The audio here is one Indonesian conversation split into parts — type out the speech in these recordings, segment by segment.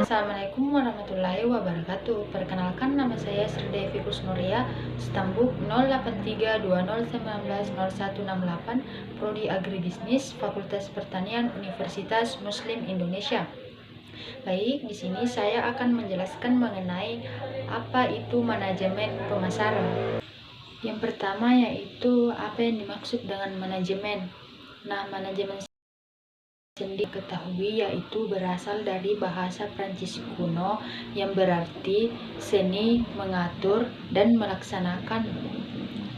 Assalamualaikum warahmatullahi wabarakatuh. Perkenalkan, nama saya Sri Devi Kusnuria, Stambuk 083201900168, Prodi Agribisnis, Fakultas Pertanian, Universitas Muslim Indonesia. Baik, di sini saya akan menjelaskan mengenai apa itu manajemen pemasaran. Yang pertama yaitu apa yang dimaksud dengan manajemen. Nah, manajemen sendiri ketahui yaitu berasal dari bahasa Prancis kuno yang berarti seni mengatur dan melaksanakan,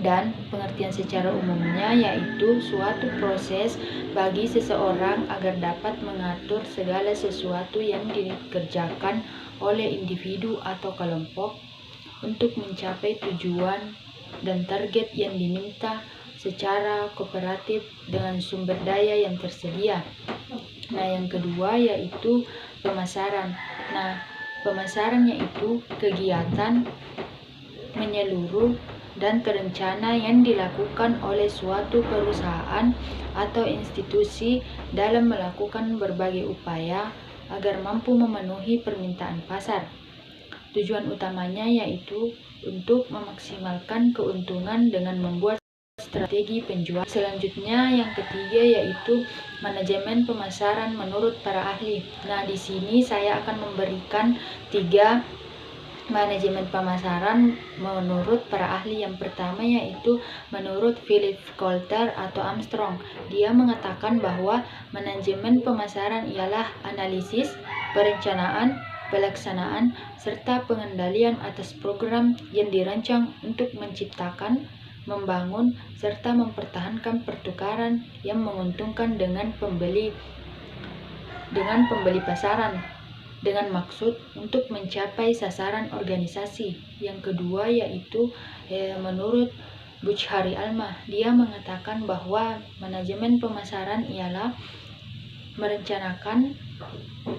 dan pengertian secara umumnya yaitu suatu proses bagi seseorang agar dapat mengatur segala sesuatu yang dikerjakan oleh individu atau kelompok untuk mencapai tujuan dan target yang diminta secara kooperatif dengan sumber daya yang tersedia. Nah, yang kedua yaitu pemasaran. Nah, pemasaran yaitu kegiatan menyeluruh dan terencana yang dilakukan oleh suatu perusahaan atau institusi dalam melakukan berbagai upaya agar mampu memenuhi permintaan pasar. Tujuan utamanya yaitu untuk memaksimalkan keuntungan dengan membuat strategi penjualan. Selanjutnya yang ketiga yaitu manajemen pemasaran menurut para ahli. Nah, di sini saya akan memberikan 3 manajemen pemasaran menurut para ahli. Yang pertama yaitu menurut Philip Kotler atau Armstrong. Dia mengatakan bahwa manajemen pemasaran ialah analisis, perencanaan, pelaksanaan, serta pengendalian atas program yang dirancang untuk menciptakan, membangun, serta mempertahankan pertukaran yang menguntungkan dengan pembeli pasaran, dengan maksud untuk mencapai sasaran organisasi. Yang kedua yaitu menurut Buchari Alma. Dia mengatakan bahwa manajemen pemasaran ialah merencanakan,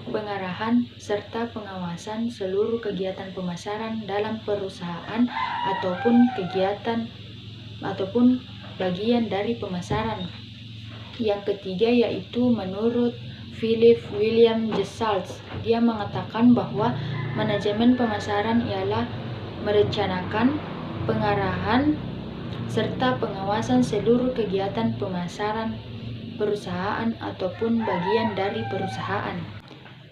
pengarahan, serta pengawasan seluruh kegiatan pemasaran dalam perusahaan ataupun bagian dari pemasaran. Yang ketiga yaitu menurut Philip William Jessalz. Dia mengatakan bahwa manajemen pemasaran ialah merencanakan, pengarahan, serta pengawasan seluruh kegiatan pemasaran perusahaan ataupun bagian dari perusahaan.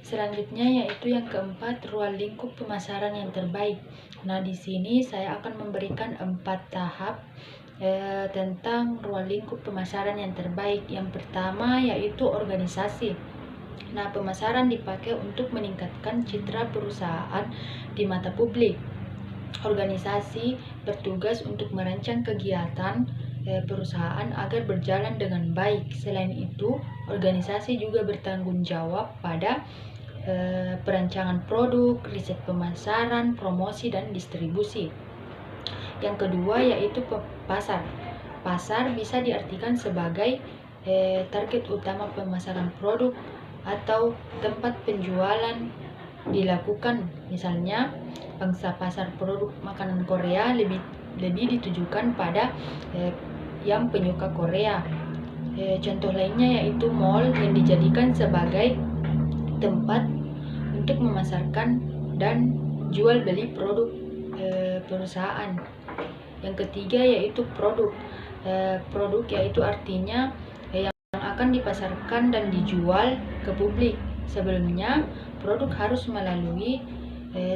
Selanjutnya yaitu yang keempat, ruang lingkup pemasaran yang terbaik. Nah, di sini saya akan memberikan 4 tahap tentang ruang lingkup pemasaran yang terbaik. Yang pertama yaitu organisasi. Nah, pemasaran dipakai untuk meningkatkan citra perusahaan di mata publik. Organisasi bertugas untuk merancang kegiatan perusahaan agar berjalan dengan baik. Selain itu, organisasi juga bertanggung jawab pada perancangan produk, riset pemasaran, promosi, dan distribusi. Yang kedua yaitu pasar. Pasar bisa diartikan sebagai target utama pemasaran produk atau tempat penjualan dilakukan. Misalnya, pangsa pasar produk makanan Korea lebih ditujukan pada yang penyuka Korea. Contoh lainnya yaitu mall yang dijadikan sebagai tempat untuk memasarkan dan jual beli produk perusahaan. Yang ketiga yaitu produk. Produk yaitu artinya yang akan dipasarkan dan dijual ke publik. Sebelumnya, produk harus melalui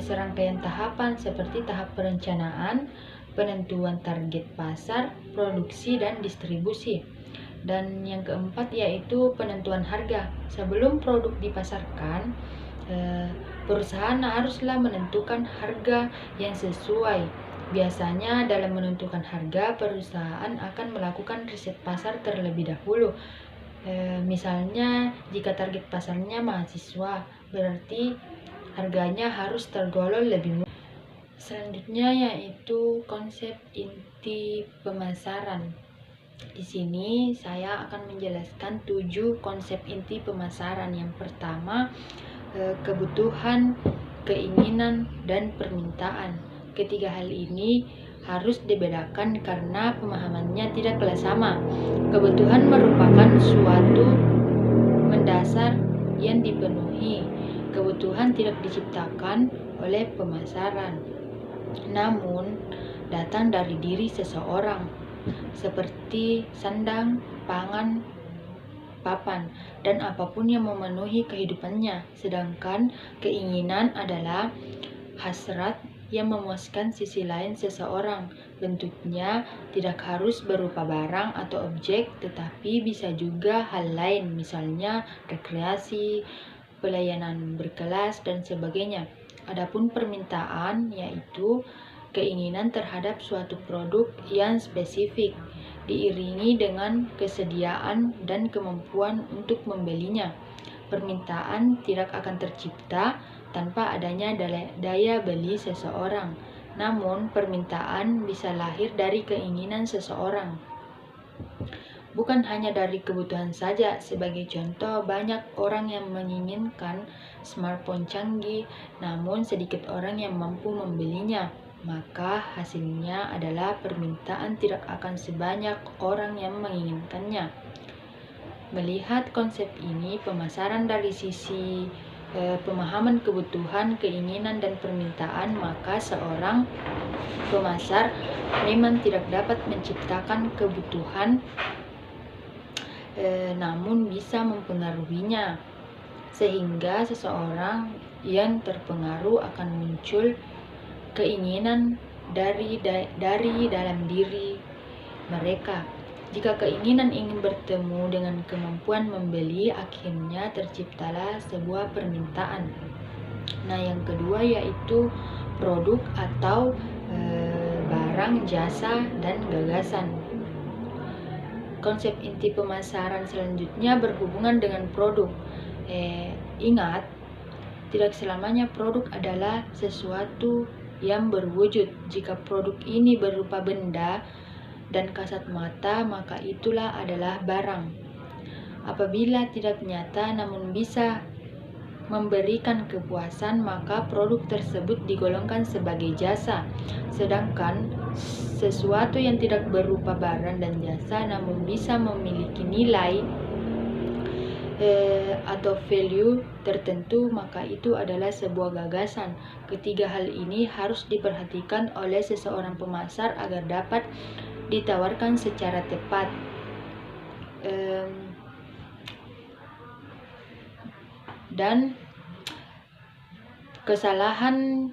serangkaian tahapan seperti tahap perencanaan, penentuan target pasar, produksi, dan distribusi. Dan yang keempat yaitu penentuan harga. Sebelum produk dipasarkan, perusahaan haruslah menentukan harga yang sesuai. Biasanya dalam menentukan harga, perusahaan akan melakukan riset pasar terlebih dahulu. Misalnya, jika target pasarnya mahasiswa, berarti harganya harus tergolong lebih murah. Selanjutnya yaitu konsep inti pemasaran. Di sini saya akan menjelaskan 7 konsep inti pemasaran. Yang pertama, kebutuhan, keinginan, dan permintaan. Ketiga hal ini harus dibedakan karena pemahamannya tidaklah sama. Kebutuhan merupakan suatu pasar yang dipenuhi. Kebutuhan tidak diciptakan oleh pemasaran, namun datang dari diri seseorang, seperti sandang, pangan, papan, dan apapun yang memenuhi kehidupannya. Sedangkan keinginan adalah hasrat yang memuaskan sisi lain seseorang. Bentuknya tidak harus berupa barang atau objek, tetapi bisa juga hal lain, misalnya rekreasi, pelayanan berkelas, dan sebagainya. Adapun permintaan yaitu keinginan terhadap suatu produk yang spesifik, diiringi dengan kesediaan dan kemampuan untuk membelinya. Permintaan tidak akan tercipta tanpa adanya daya beli seseorang, namun permintaan bisa lahir dari keinginan seseorang. Bukan hanya dari kebutuhan saja. Sebagai contoh, banyak orang yang menginginkan smartphone canggih, namun sedikit orang yang mampu membelinya. Maka hasilnya adalah permintaan tidak akan sebanyak orang yang menginginkannya. Melihat konsep ini, pemasaran dari sisi pemahaman kebutuhan, keinginan, dan permintaan, maka seorang pemasar memang tidak dapat menciptakan kebutuhan, namun bisa mempengaruhinya, sehingga seseorang yang terpengaruh akan muncul keinginan dari dalam diri mereka. Jika keinginan ingin bertemu dengan kemampuan membeli, akhirnya terciptalah sebuah permintaan. Nah, yang kedua yaitu produk atau barang, jasa, dan gagasan. Konsep inti pemasaran selanjutnya berhubungan dengan produk. Ingat, tidak selamanya produk adalah sesuatu yang berwujud. Jika produk ini berupa benda dan kasat mata, maka itulah adalah barang. Apabila tidak nyata namun bisa memberikan kepuasan, maka produk tersebut digolongkan sebagai jasa. Sedangkan sesuatu yang tidak berupa barang dan jasa namun bisa memiliki nilai atau value tertentu, maka itu adalah sebuah gagasan. Ketiga hal ini harus diperhatikan oleh seseorang pemasar agar dapat ditawarkan secara tepat. Dan kesalahan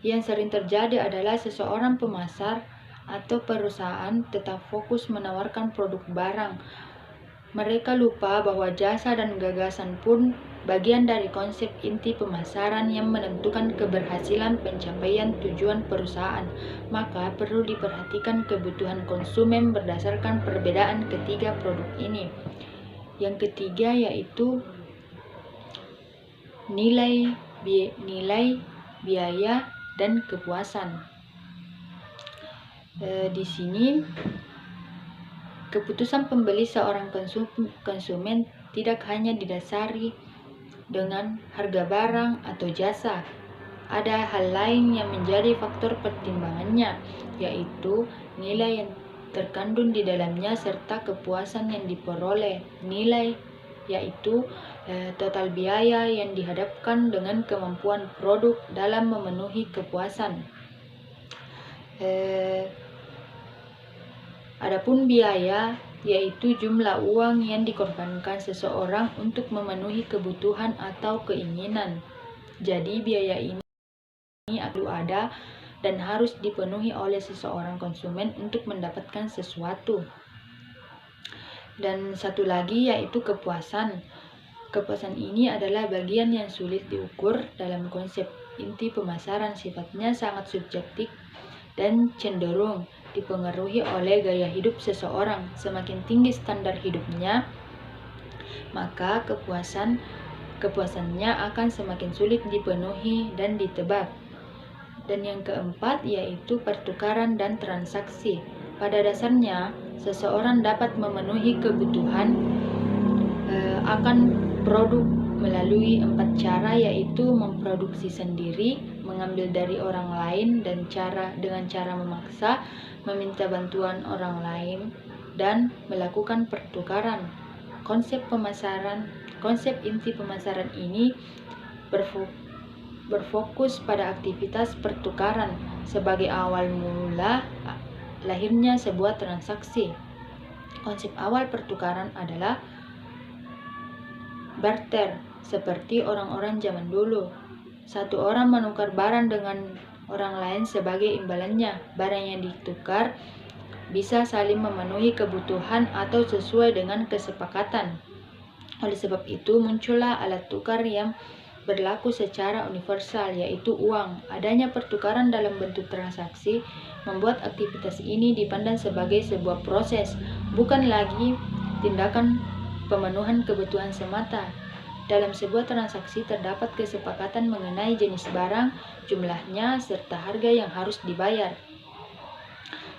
yang sering terjadi adalah seseorang pemasar atau perusahaan tetap fokus menawarkan produk barang. Mereka lupa bahwa jasa dan gagasan pun bagian dari konsep inti pemasaran yang menentukan keberhasilan pencapaian tujuan perusahaan. Maka perlu diperhatikan kebutuhan konsumen berdasarkan perbedaan ketiga produk ini. Yang ketiga yaitu nilai, biaya, dan kepuasan. Di sini keputusan pembeli seorang konsumen tidak hanya didasari dengan harga barang atau jasa. Ada hal lain yang menjadi faktor pertimbangannya, yaitu nilai yang terkandung di dalamnya serta kepuasan yang diperoleh. Nilai yaitu total biaya yang dihadapkan dengan kemampuan produk dalam memenuhi kepuasan. Adapun biaya yaitu jumlah uang yang dikorbankan seseorang untuk memenuhi kebutuhan atau keinginan. Jadi biaya ini ada dan harus dipenuhi oleh seseorang konsumen untuk mendapatkan sesuatu. Dan satu lagi yaitu kepuasan. Kepuasan ini adalah bagian yang sulit diukur dalam konsep inti pemasaran, sifatnya sangat subjektif dan cenderung dipengaruhi oleh gaya hidup seseorang. Semakin tinggi standar hidupnya, maka kepuasannya akan semakin sulit dipenuhi dan ditebak. Dan yang keempat yaitu pertukaran dan transaksi. Pada dasarnya, seseorang dapat memenuhi kebutuhan akan produk melalui 4 cara, yaitu memproduksi sendiri, mengambil dari orang lain, dan dengan cara memaksa, meminta bantuan orang lain, dan melakukan pertukaran. Konsep pemasaran Konsep inti pemasaran ini berfokus pada aktivitas pertukaran sebagai awal mula lahirnya sebuah transaksi. Konsep awal pertukaran adalah barter, seperti orang-orang zaman dulu. Satu orang menukar barang dengan orang lain sebagai imbalannya. Barang yang ditukar bisa saling memenuhi kebutuhan atau sesuai dengan kesepakatan. Oleh sebab itu, muncullah alat tukar yang berlaku secara universal, yaitu uang. Adanya pertukaran dalam bentuk transaksi membuat aktivitas ini dipandang sebagai sebuah proses, bukan lagi tindakan pemenuhan kebutuhan semata. Dalam sebuah transaksi terdapat kesepakatan mengenai jenis barang, jumlahnya, serta harga yang harus dibayar.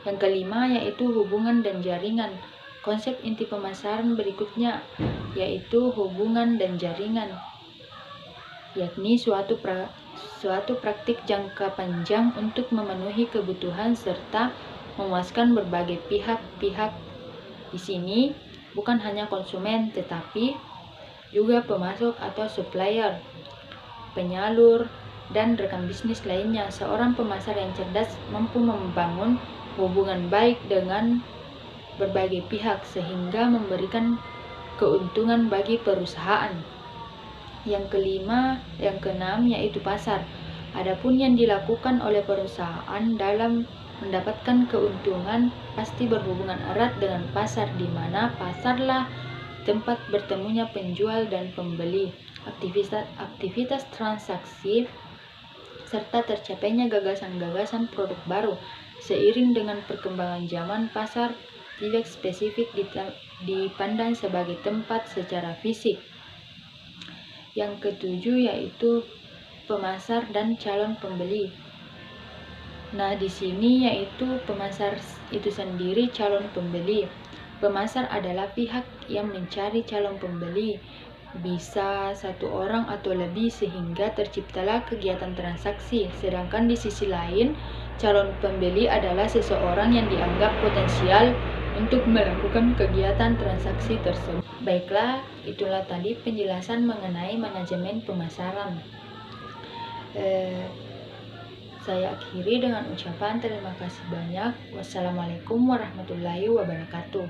Yang kelima yaitu hubungan dan jaringan. Konsep inti pemasaran berikutnya yaitu hubungan dan jaringan, yakni suatu praktik jangka panjang untuk memenuhi kebutuhan serta memuaskan berbagai pihak-pihak. Di sini bukan hanya konsumen tetapi juga pemasok atau supplier, penyalur, dan rekan bisnis lainnya. Seorang pemasar yang cerdas mampu membangun hubungan baik dengan berbagai pihak sehingga memberikan keuntungan bagi perusahaan. Yang keenam yaitu pasar. Adapun yang dilakukan oleh perusahaan dalam mendapatkan keuntungan pasti berhubungan erat dengan pasar, di mana pasarlah tempat bertemunya penjual dan pembeli. Aktivitas transaksi serta tercapainya gagasan-gagasan produk baru. Seiring dengan perkembangan zaman, pasar tidak spesifik dipandang sebagai tempat secara fisik. Yang ketujuh yaitu pemasar dan calon pembeli. Nah, di sini yaitu pemasar itu sendiri calon pembeli. Pemasar adalah pihak yang mencari calon pembeli, bisa satu orang atau lebih, sehingga terciptalah kegiatan transaksi. Sedangkan di sisi lain, calon pembeli adalah seseorang yang dianggap potensial untuk melakukan kegiatan transaksi tersebut. Baiklah, itulah tadi penjelasan mengenai manajemen pemasaran. Saya akhiri dengan ucapan terima kasih banyak. Wassalamualaikum warahmatullahi wabarakatuh.